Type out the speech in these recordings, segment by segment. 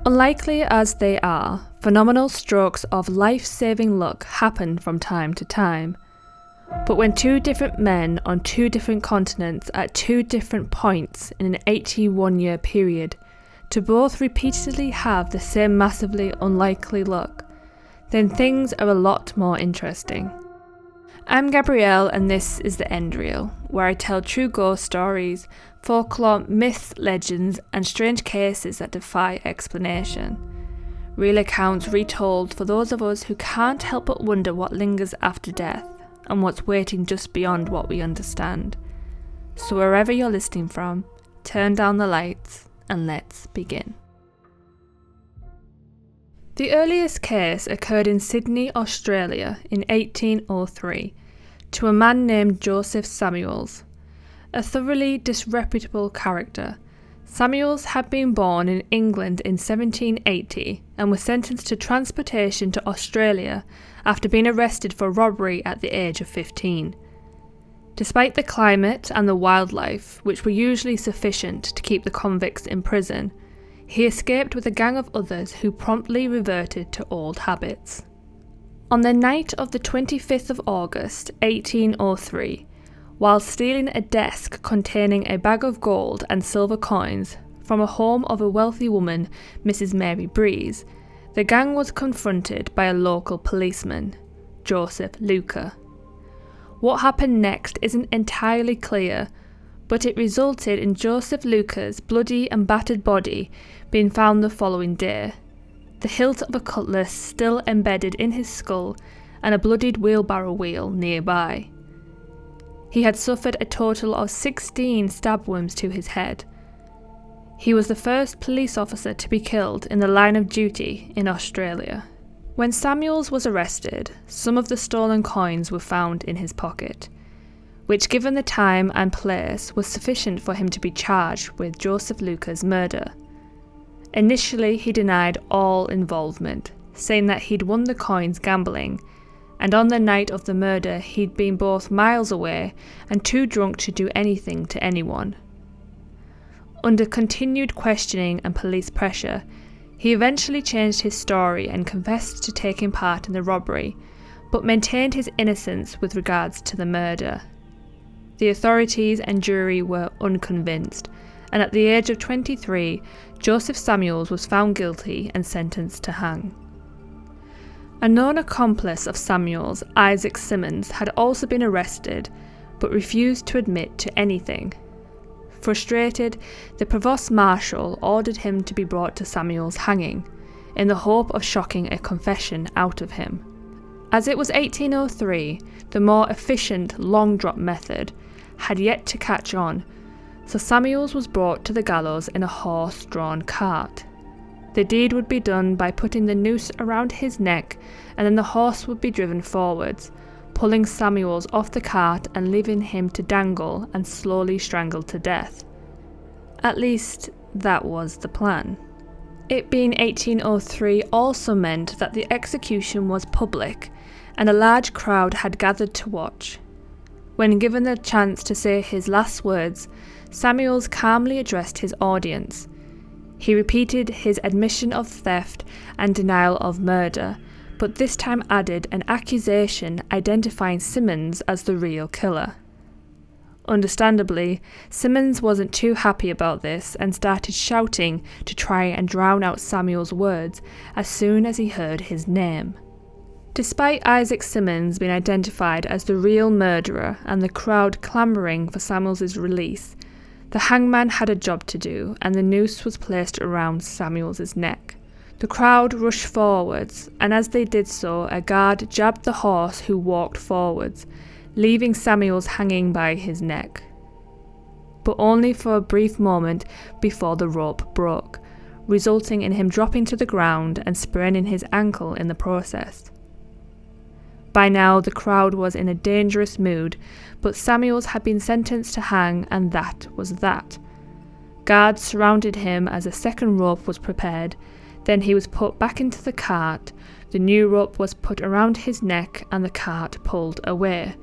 Unlikely as they are, phenomenal strokes of life-saving luck happen from time to time. But when two different men on two different continents at two different points in an 81-year period to both repeatedly have the same massively unlikely luck, then things are a lot more interesting. I'm Gabrielle and this is TheEndReel, where I tell true ghost stories, folklore, myths, legends and strange cases that defy explanation. Real accounts retold for those of us who can't help but wonder what lingers after death and what's waiting just beyond what we understand. So wherever you're listening from, turn down the lights and let's begin. The earliest case occurred in Sydney, Australia in 1803 to a man named Joseph Samuels. A thoroughly disreputable character, Samuels had been born in England in 1780 and was sentenced to transportation to Australia after being arrested for robbery at the age of 15. Despite the climate and the wildlife, which were usually sufficient to keep the convicts in prison, he escaped with a gang of others who promptly reverted to old habits. On the night of the 25th of August, 1803, while stealing a desk containing a bag of gold and silver coins from a home of a wealthy woman, Mrs. Mary Breeze, the gang was confronted by a local policeman, Joseph Luker. What happened next isn't entirely clear, but it resulted in Joseph Luker's bloody and battered body being found the following day, the hilt of a cutlass still embedded in his skull and a bloodied wheelbarrow wheel nearby. He had suffered a total of 16 stab wounds to his head. He was the first police officer to be killed in the line of duty in Australia. When Samuels was arrested, some of the stolen coins were found in his pocket, which given the time and place was sufficient for him to be charged with Joseph Luker's murder. Initially he denied all involvement, saying that he'd won the coins gambling, and on the night of the murder he'd been both miles away and too drunk to do anything to anyone. Under continued questioning and police pressure, he eventually changed his story and confessed to taking part in the robbery, but maintained his innocence with regards to the murder. The authorities and jury were unconvinced, and at the age of 23, Joseph Samuels was found guilty and sentenced to hang. A known accomplice of Samuels, Isaac Simmons, had also been arrested, but refused to admit to anything. Frustrated, the Provost Marshal ordered him to be brought to Samuels' hanging, in the hope of shocking a confession out of him. As it was 1803, the more efficient long drop method had yet to catch on, so Samuels was brought to the gallows in a horse-drawn cart. The deed would be done by putting the noose around his neck, and then the horse would be driven forwards, pulling Samuels off the cart and leaving him to dangle and slowly strangle to death. At least, that was the plan. It being 1803 also meant that the execution was public, and a large crowd had gathered to watch. When given the chance to say his last words, Samuels calmly addressed his audience. He repeated his admission of theft and denial of murder, but this time added an accusation identifying Simmons as the real killer. Understandably, Simmons wasn't too happy about this and started shouting to try and drown out Samuel's words as soon as he heard his name. Despite Isaac Simmons being identified as the real murderer and the crowd clamouring for Samuels' release, the hangman had a job to do and the noose was placed around Samuels' neck. The crowd rushed forwards, and as they did so, a guard jabbed the horse who walked forwards, leaving Samuels hanging by his neck. But only for a brief moment before the rope broke, resulting in him dropping to the ground and spraining his ankle in the process. By now the crowd was in a dangerous mood, but Samuels had been sentenced to hang, and that was that. Guards surrounded him as a second rope was prepared, then he was put back into the cart, the new rope was put around his neck and the cart pulled away,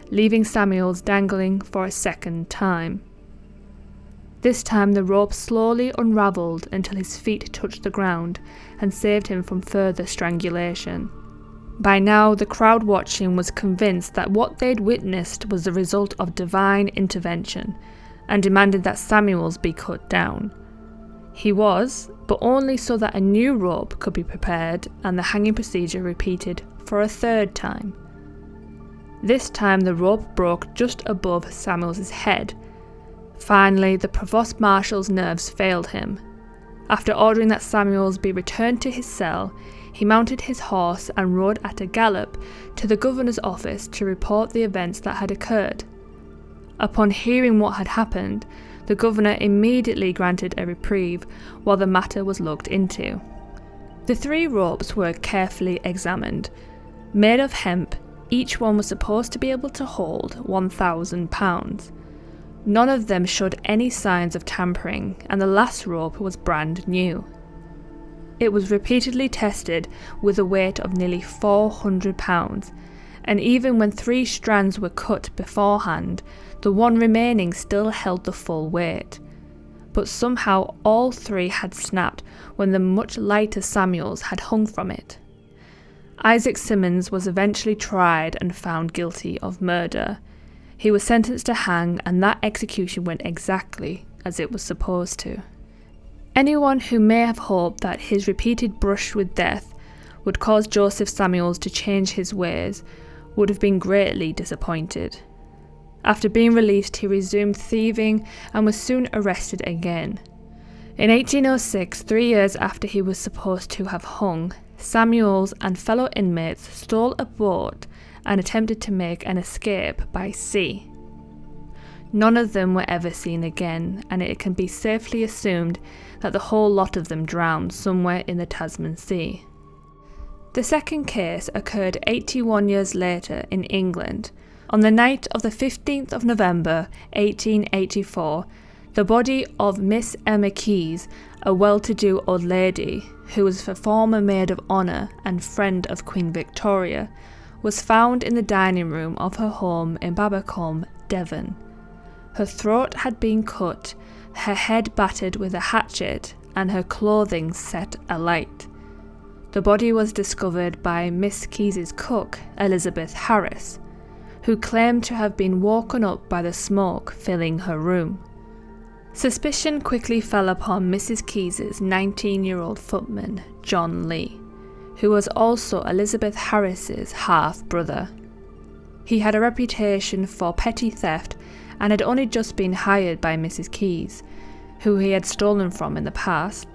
leaving Samuels dangling for a second time. This time the rope slowly unravelled until his feet touched the ground and saved him from further strangulation. By now, the crowd watching was convinced that what they'd witnessed was the result of divine intervention and demanded that Samuels be cut down. He was, but only so that a new rope could be prepared and the hanging procedure repeated for a third time. This time the rope broke just above Samuels's head. Finally, the provost marshal's nerves failed him. After ordering that Samuels be returned to his cell, he mounted his horse and rode at a gallop to the governor's office to report the events that had occurred. Upon hearing what had happened, the governor immediately granted a reprieve while the matter was looked into. The 3 ropes were carefully examined. Made of hemp, each one was supposed to be able to hold 1,000 pounds. None of them showed any signs of tampering, and the last rope was brand new. It was repeatedly tested with a weight of nearly 400 pounds, and even when 3 strands were cut beforehand, the one remaining still held the full weight. But somehow all 3 had snapped when the much lighter Samuels had hung from it. Isaac Simmons was eventually tried and found guilty of murder. He was sentenced to hang, and that execution went exactly as it was supposed to. Anyone who may have hoped that his repeated brush with death would cause Joseph Samuels to change his ways would have been greatly disappointed. After being released, he resumed thieving and was soon arrested again. In 1806, 3 years after he was supposed to have hung, Samuels and fellow inmates stole a boat and attempted to make an escape by sea. None of them were ever seen again, and it can be safely assumed that the whole lot of them drowned somewhere in the Tasman Sea. The second case occurred 81 years later in England. On the night of the 15th of November 1884, the body of Miss Emma Keyes, a well-to-do old lady who was a former maid of honour and friend of Queen Victoria, was found in the dining room of her home in Babbacombe, Devon. Her throat had been cut, her head battered with a hatchet, and her clothing set alight. The body was discovered by Miss Keyes's cook, Elizabeth Harris, who claimed to have been woken up by the smoke filling her room. Suspicion quickly fell upon Mrs. Keyes's 19-year-old footman, John Lee, who was also Elizabeth Harris's half-brother. He had a reputation for petty theft and had only just been hired by Mrs. Keyes, who he had stolen from in the past,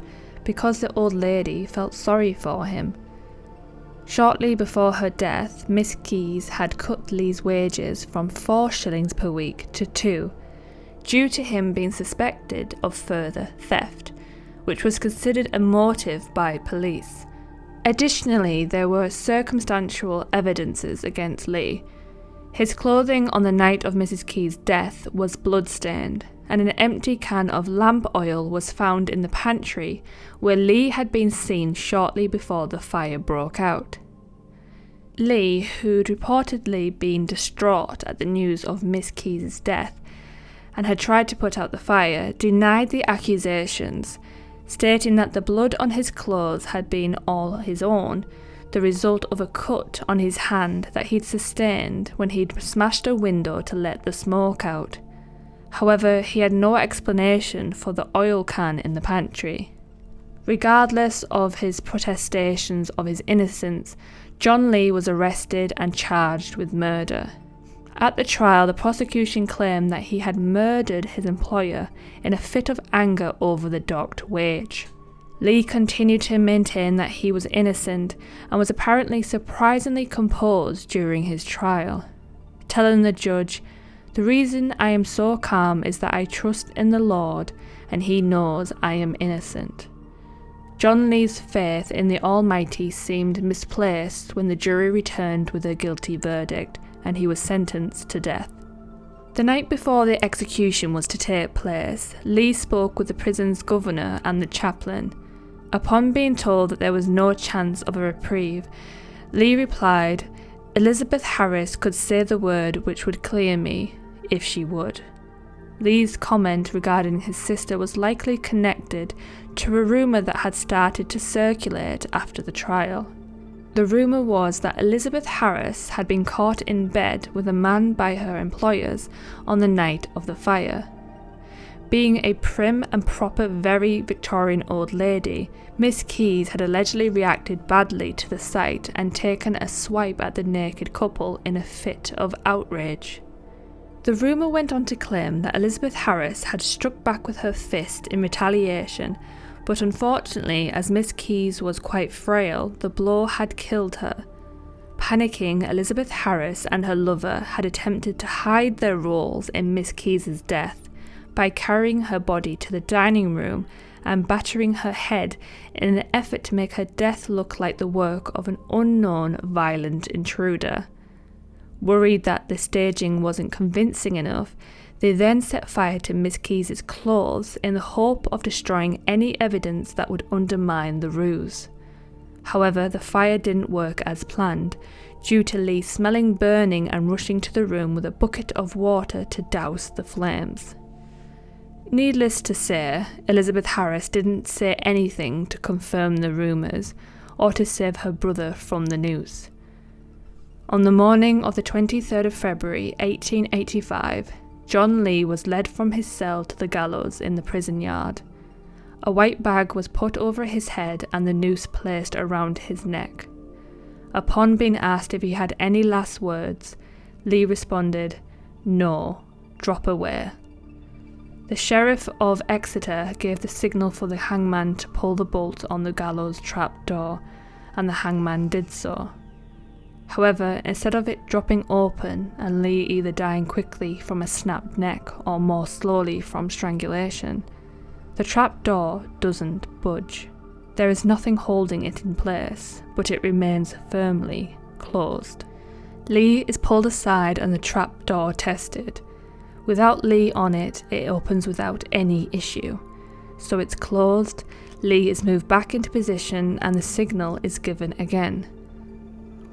because the old lady felt sorry for him. Shortly before her death, Miss Keyes had cut Lee's wages from 4 shillings per week to 2, due to him being suspected of further theft, which was considered a motive by police. Additionally, there were circumstantial evidences against Lee. His clothing on the night of Mrs. Keyes' death was blood-stained, and an empty can of lamp oil was found in the pantry where Lee had been seen shortly before the fire broke out. Lee, who'd reportedly been distraught at the news of Miss Keyes' death and had tried to put out the fire, denied the accusations, stating that the blood on his clothes had been all his own, the result of a cut on his hand that he'd sustained when he'd smashed a window to let the smoke out. However, he had no explanation for the oil can in the pantry. Regardless of his protestations of his innocence, John Lee was arrested and charged with murder. At the trial, the prosecution claimed that he had murdered his employer in a fit of anger over the docked wage. Lee continued to maintain that he was innocent and was apparently surprisingly composed during his trial, telling the judge, "The reason I am so calm is that I trust in the Lord and he knows I am innocent." John Lee's faith in the Almighty seemed misplaced when the jury returned with a guilty verdict and he was sentenced to death. The night before the execution was to take place, Lee spoke with the prison's governor and the chaplain. Upon being told that there was no chance of a reprieve, Lee replied, "Elizabeth Harris could say the word which would clear me, if she would." Lee's comment regarding his sister was likely connected to a rumour that had started to circulate after the trial. The rumour was that Elizabeth Harris had been caught in bed with a man by her employers on the night of the fire. Being a prim and proper, very Victorian old lady, Miss Keyes had allegedly reacted badly to the sight and taken a swipe at the naked couple in a fit of outrage. The rumour went on to claim that Elizabeth Harris had struck back with her fist in retaliation, but unfortunately, as Miss Keyes was quite frail, the blow had killed her. Panicking, Elizabeth Harris and her lover had attempted to hide their roles in Miss Keyes' death by carrying her body to the dining room and battering her head in an effort to make her death look like the work of an unknown violent intruder. Worried that the staging wasn't convincing enough, they then set fire to Miss Keyes' clothes in the hope of destroying any evidence that would undermine the ruse. However, the fire didn't work as planned, due to Lee smelling burning and rushing to the room with a bucket of water to douse the flames. Needless to say, Elizabeth Harris didn't say anything to confirm the rumours or to save her brother from the noose. On the morning of the 23rd of February 1885, John Lee was led from his cell to the gallows in the prison yard. A white bag was put over his head and the noose placed around his neck. Upon being asked if he had any last words, Lee responded, "No, drop away." The Sheriff of Exeter gave the signal for the hangman to pull the bolt on the gallows trap door, and the hangman did so. However, instead of it dropping open and Lee either dying quickly from a snapped neck or more slowly from strangulation, the trap door doesn't budge. There is nothing holding it in place, but it remains firmly closed. Lee is pulled aside and the trap door tested. Without Lee on it, it opens without any issue. So it's closed, Lee is moved back into position and the signal is given again.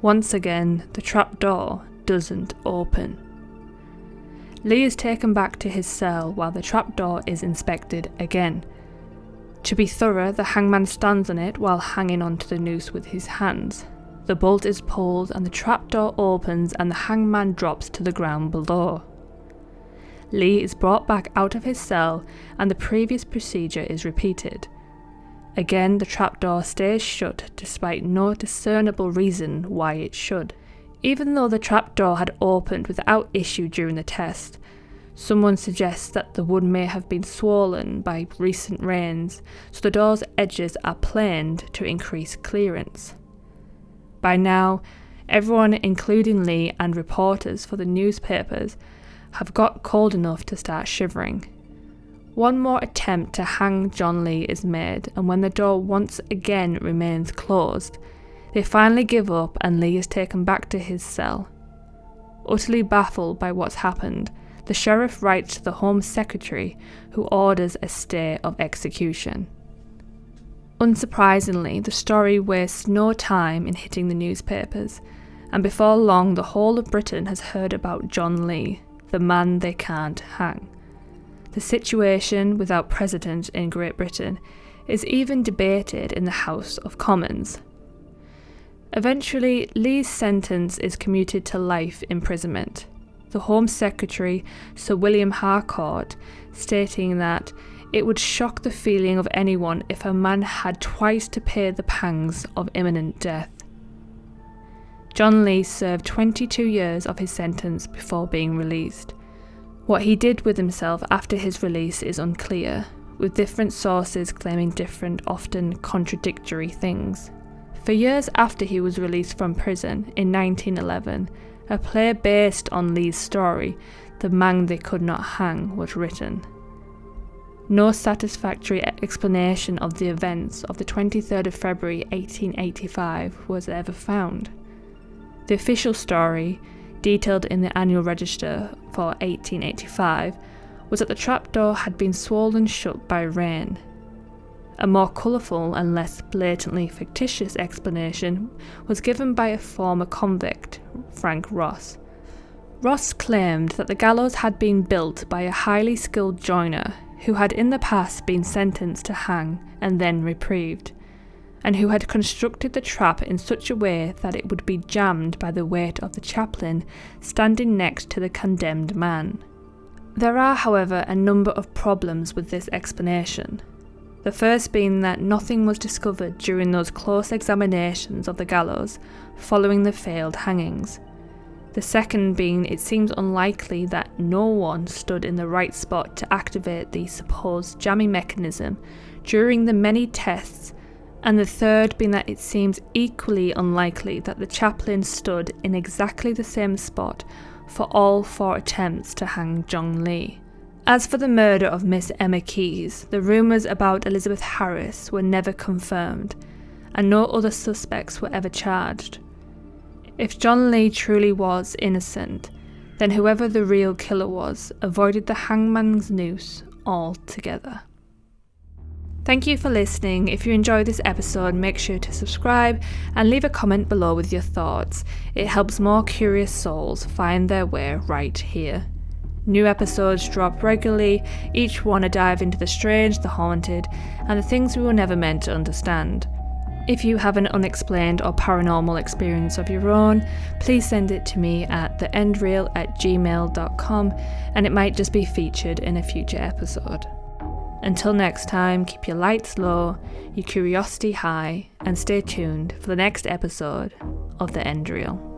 Once again, the trap door doesn't open. Lee is taken back to his cell while the trap door is inspected again. To be thorough, the hangman stands on it while hanging onto the noose with his hands. The bolt is pulled and the trap door opens and the hangman drops to the ground below. Lee is brought back out of his cell and the previous procedure is repeated. Again, the trapdoor stays shut despite no discernible reason why it should. Even though the trapdoor had opened without issue during the test, someone suggests that the wood may have been swollen by recent rains, so the door's edges are planed to increase clearance. By now, everyone, including Lee and reporters for the newspapers, have got cold enough to start shivering. One more attempt to hang John Lee is made, and when the door once again remains closed, they finally give up and Lee is taken back to his cell. Utterly baffled by what's happened, the sheriff writes to the Home Secretary, who orders a stay of execution. Unsurprisingly, the story wastes no time in hitting the newspapers, and before long the whole of Britain has heard about John Lee, the man they can't hang. The situation without precedent in Great Britain is even debated in the House of Commons. Eventually, Lee's sentence is commuted to life imprisonment. The Home Secretary, Sir William Harcourt, stating that it would shock the feeling of anyone if a man had twice to pay the pangs of imminent death. John Lee served 22 years of his sentence before being released. What he did with himself after his release is unclear, with different sources claiming different, often contradictory things. For years after he was released from prison in 1911, a play based on Lee's story, The Man They Could Not Hang, was written. No satisfactory explanation of the events of the 23rd of February 1885 was ever found. The official story, detailed in the Annual Register for 1885, was that the trapdoor had been swollen shut by rain. A more colourful and less blatantly fictitious explanation was given by a former convict, Frank Ross. Ross claimed that the gallows had been built by a highly skilled joiner who had in the past been sentenced to hang and then reprieved, and who had constructed the trap in such a way that it would be jammed by the weight of the chaplain standing next to the condemned man. There are, however, a number of problems with this explanation. The first being that nothing was discovered during those close examinations of the gallows following the failed hangings. The second being it seems unlikely that no one stood in the right spot to activate the supposed jamming mechanism during the many tests, and the third being that it seems equally unlikely that the chaplain stood in exactly the same spot for all 4 attempts to hang John Lee. As for the murder of Miss Emma Keyes, the rumours about Elizabeth Harris were never confirmed, and no other suspects were ever charged. If John Lee truly was innocent, then whoever the real killer was avoided the hangman's noose altogether. Thank you for listening. If you enjoyed this episode, make sure to subscribe and leave a comment below with your thoughts. It helps more curious souls find their way right here. New episodes drop regularly, each one a dive into the strange, the haunted, and the things we were never meant to understand. If you have an unexplained or paranormal experience of your own, please send it to me at TheEndReel@gmail.com, and it might just be featured in a future episode. Until next time, keep your lights low, your curiosity high, and stay tuned for the next episode of The End Reel.